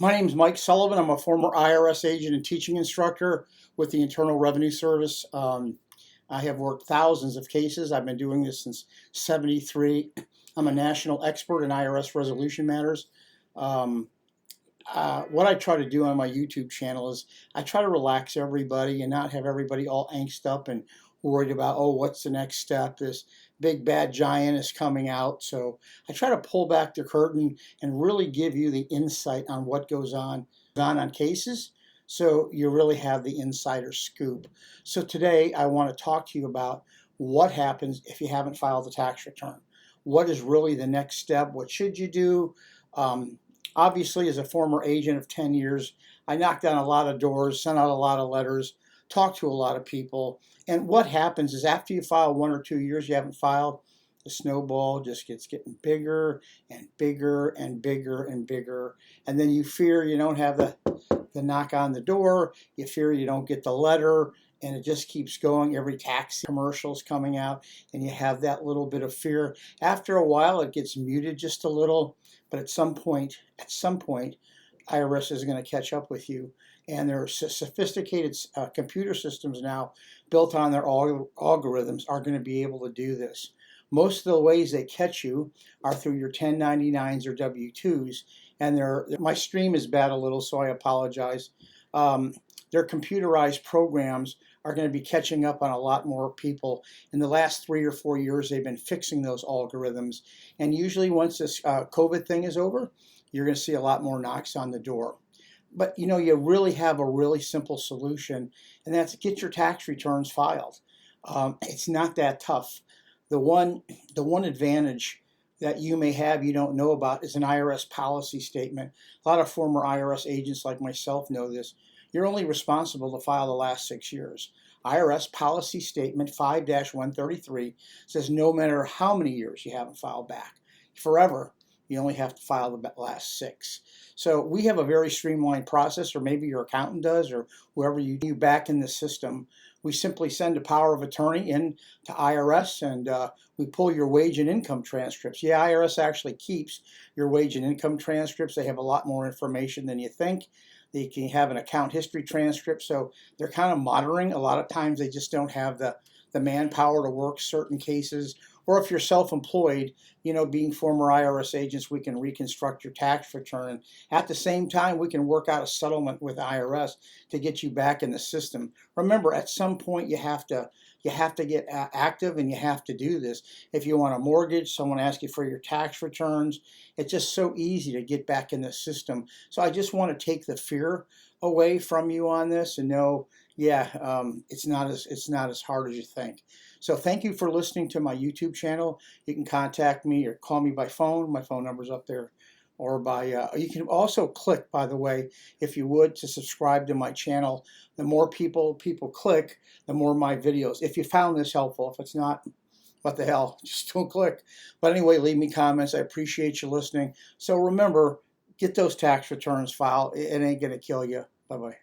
My name is Mike Sullivan. I'm a former IRS agent and teaching instructor with the Internal Revenue Service. I have worked thousands of cases. I've been doing this since '73. I'm a national expert in IRS resolution matters. What I try to do on my YouTube channel is I try to relax everybody and not have everybody all angst up and worried about, oh, what's the next step? This big bad giant is coming out. So I try to pull back the curtain and really give you the insight on what goes on cases, so you really have the insider scoop. So today I want to talk to you about what happens if you haven't filed a tax return. What is really the next step? What should you do? Obviously, as a former agent of 10 years, I knocked on a lot of doors, sent out a lot of letters, talked to a lot of people. And what happens is after you file 1 or 2 years you haven't filed, the snowball just getting bigger and bigger and bigger and bigger. And then you fear you don't have the knock on the door. You fear you don't get the letter. And it just keeps going. Every tax commercial is coming out, and you have that little bit of fear. After a while, it gets muted just a little, but at some point, IRS is going to catch up with you. And there are sophisticated computer systems now built on their algorithms are going to be able to do this. Most of the ways they catch you are through your 1099s or W-2s, and my stream is bad a little, so I apologize. Their computerized programs are going to be catching up on a lot more people. In the last 3 or 4 years, they've been fixing those algorithms. And usually once this COVID thing is over, you're going to see a lot more knocks on the door. But you know, you really have a really simple solution, and that's get your tax returns filed. It's not that tough. The one advantage that you may have you don't know about is an IRS policy statement. A lot of former IRS agents like myself know this. You're only responsible to file the last 6 years. IRS policy statement 5-133 says no matter how many years you haven't filed back, forever, you only have to file the last 6. So we have a very streamlined process, or maybe your accountant does, or whoever you back in the system. We simply send a power of attorney in to IRS, and we pull your wage and income transcripts. Yeah, IRS actually keeps your wage and income transcripts. They have a lot more information than you think. They can have an account history transcript, so they're kind of monitoring. A lot of times they just don't have the manpower to work certain cases. Or if you're self-employed, you know, being former IRS agents, we can reconstruct your tax return. At the same time, we can work out a settlement with IRS to get you back in the system. Remember, at some point you have to get active, and you have to do this. If you want a mortgage, someone asks you for your tax returns. It's just so easy to get back in the system. So I just want to take the fear away from you on this and know, yeah, it's not as hard as you think. So thank you for listening to my YouTube channel. You can contact me or call me by phone. My phone number's up there. Or by, you can also click, by the way, if you would, to subscribe to my channel. The more people click, the more my videos. If you found this helpful, if it's not, what the hell, just don't click. But anyway, leave me comments. I appreciate you listening. So remember, get those tax returns filed. It ain't going to kill you. Bye-bye.